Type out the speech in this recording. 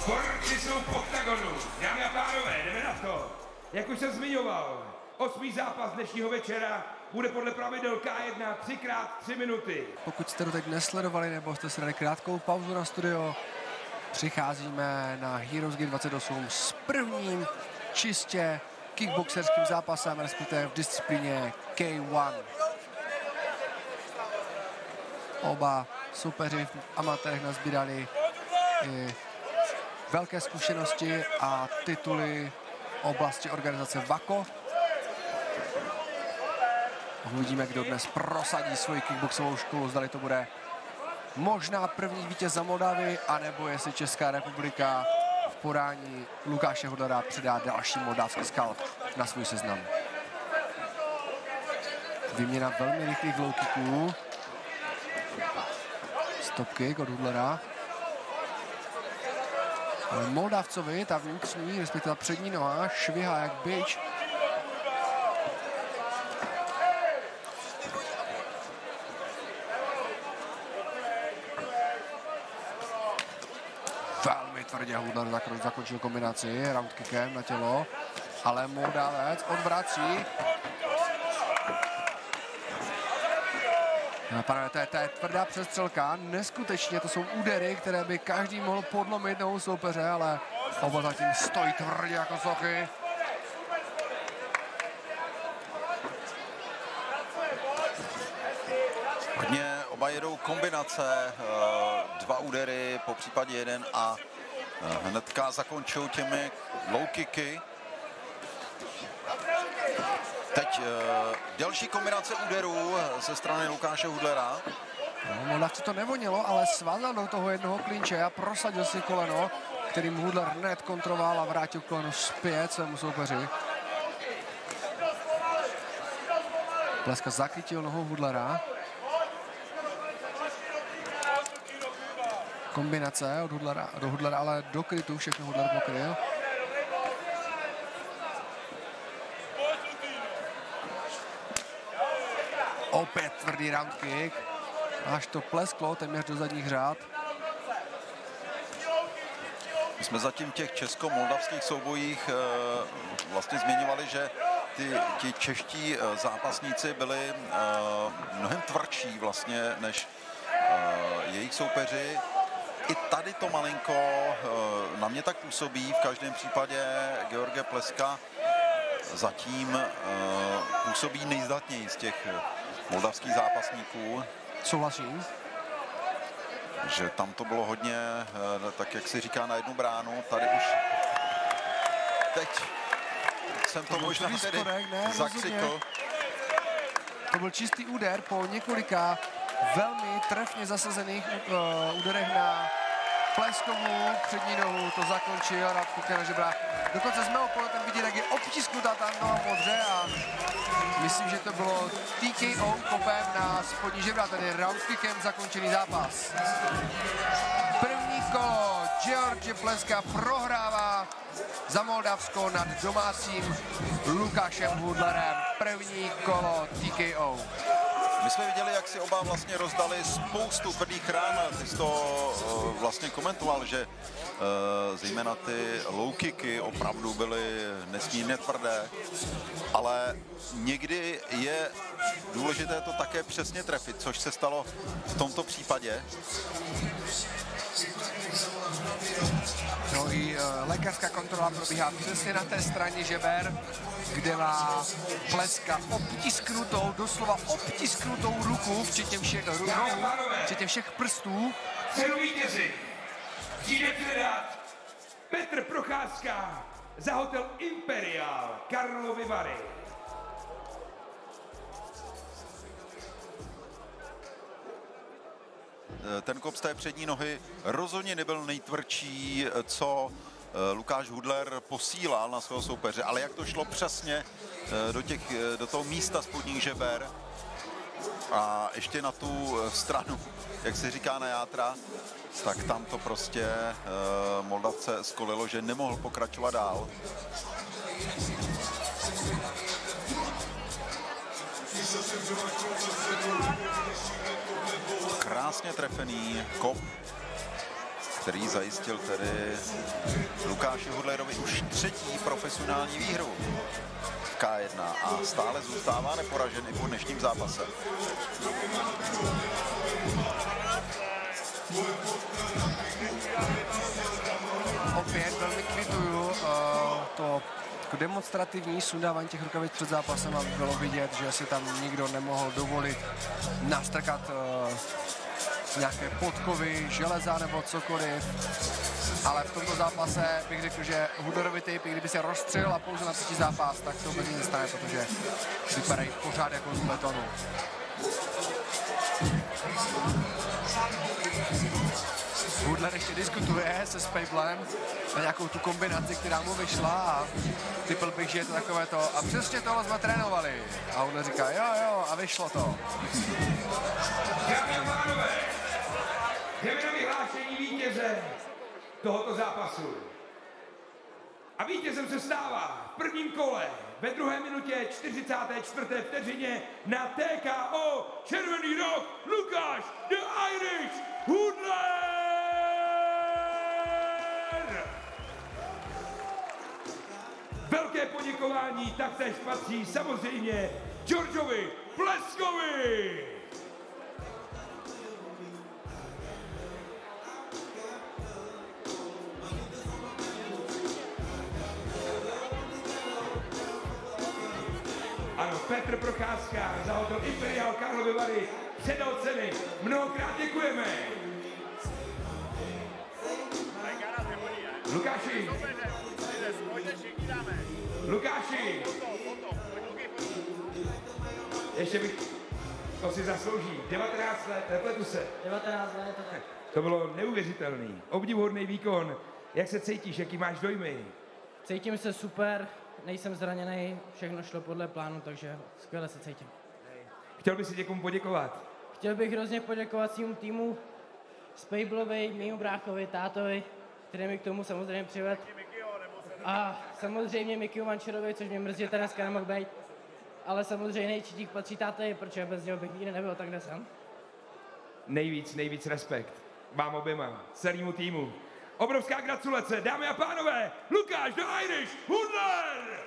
Borci jsou v oktagonu. Dámy a pánové, jdeme na to. Jak už jsem zmiňoval, 8. zápas dnešního večera bude podle pravidel K1 3x3 minuty. Pokud jste to teď nesledovali nebo jste si dali krátkou pauzu na studio, přicházíme na Heroes Gate 28 s prvním čistě kickboxerským zápasem, respektive v disciplíně K1. Oba soupeři v amatérech nazbírali i velké zkušenosti a tituly v oblasti organizace VAKO. Uvidíme, kdo dnes prosadí svoji kickboxovou školu, zdali to bude možná první vítěz za Moldavii, anebo jestli Česká republika v podání Lukáše Hudlera předá další moldavský skalp na svůj seznam. Výměna velmi rychlých low kicků. Stop kick od Hudlera. Ale Moldavcovi ta vnitřní, respektive ta přední noha, švihá jak bič. Velmi tvrdě Hudler zakončil kombinaci round kickem na tělo, ale Moldavec odvrací. Panové, to je tvrdá přestřelka, neskutečně, to jsou údery, které by každý mohl podlomit nohu soupeře, ale oba zatím stojí tvrdě jako sochy. Hodně oba jedou kombinace, 2 údery, po případě 1 a hnedka zakončují těmi low kicky. Teď další kombinace úderů ze strany Lukáše Hudlera. No, Moldavci to nevonilo, ale svázal do toho jednoho klinče a prosadil si koleno, kterým Hudler hned kontroval a vrátil koleno zpět svému soupeři. Pleska zachytil nohou Hudlera. Kombinace od Hudlera, do Hudlera, ale do krytu, všechno Hudler pokryl. Opět tvrdý round kick, až to plesklo téměř do zadních řád. My jsme zatím v těch česko-moldavských soubojích vlastně zmiňovali, že ti čeští zápasníci byli mnohem tvrdší vlastně než jejich soupeři. I tady to malinko na mě tak působí, v každém případě George Pleska zatím působí nejzdatněji z těch moldavských zápasníků. Souhlasím. Že tam to bylo hodně, tak jak se říká, na jednu bránu. Tady už teď jsem to možná tedy zakřikl. To byl čistý úder po několika velmi trefně zasazených úderech na Pleskovu přední nohu. To zakončil rád kouká na žebra. Dokonce z mého pohledu vidět, jak je obtisknutá ta noha modře a myslím, že to bylo TKO kopem na spodní žebra, tedy round kickem zakončený zápas. První kolo George Pleska prohrává za Moldavsko nad domácím Lukášem Hudlerem. První kolo TKO. My jsme viděli, jak si oba vlastně rozdali spoustu tvrdých ran. Ty jsi to vlastně komentoval, že zejména ty low kicky opravdu byly nesmírně tvrdé, ale někdy je důležité to také přesně trefit, což se stalo v tomto případě. No i lékařská kontrola probíhá přesně na té straně žeber, kde má Pleska obtisknutou, doslova obtisknutou ruku, včetně všech prstů. Cenu vítězi přijde předat Petr Procházka za hotel Imperial Karlovy Vary. Ten kop z té přední nohy rozhodně nebyl nejtvrdší, co Lukáš Hudler posílal na svého soupeře, ale jak to šlo přesně do toho místa spodních žeber a ještě na tu stranu, jak se říká, na játra, tak tam to prostě Moldavce skolilo, že nemohl pokračovat dál. Krásně trefený kop. který zajistil tedy Lukáši Hudlerovi už 3. profesionální výhru v K1 a stále zůstává neporažen i po dnešním zápase. Opět velmi kvituju to demonstrativní sundávání těch rukavic před zápasem, aby bylo vidět, že si tam nikdo nemohl dovolit nastrkat nějaké podkovy, železa nebo cokoliv. Ale v tomto zápase bych řekl, že Hudlerovi typ, kdyby se rozstřelil a pouze na třetí zápas, tak to vůbec nestane, protože vypadají pořád jako z betonu. Hudler ještě diskutuje se Spejblem na nějakou tu kombinaci, která mu vyšla a typl bych, že je to takové to. A přesně tohle jsme trénovali. A Hudler říká, jo, a vyšlo to. Dámy a pánové, jdeme na vyhlášení vítěze tohoto zápasu. A vítězem se stává v prvním kole ve 2. minutě 44. vteřině na TKO Červený roh Lukáš The Irish Hudler! Velké poděkování taktéž patří samozřejmě Georgeovi Pleskovi! Ano, Petr Procházka za hotel Imperial Karlovy Vary předal ceny. Mnohokrát děkujeme. Lukáši, ještě bych, to si zaslouží, 19 let, nepletu se. 19 let, tak. To bylo neuvěřitelný, obdivuhodný výkon. Jak se cítíš, jaký máš dojmy? Cítím se super, nejsem zraněný, všechno šlo podle plánu, takže skvěle se cítím. Chtěl bych si někomu poděkovat. Chtěl bych hrozně poděkovat svým týmu, Spejblovi, mému bráchovi, tátovi, který mi k tomu samozřejmě přivedl. A samozřejmě Mikiu Mančerovi, což mě mrzí, že tady dneska nemohl být. Ale samozřejmě největší dík patří tátovi, protože bez něho bych nikdy nebyl tak, kde jsem. Nejvíc respekt vám oběma, celému týmu. Obrovská gratulace, dámy a pánové, Lukáš The Irish Hudler!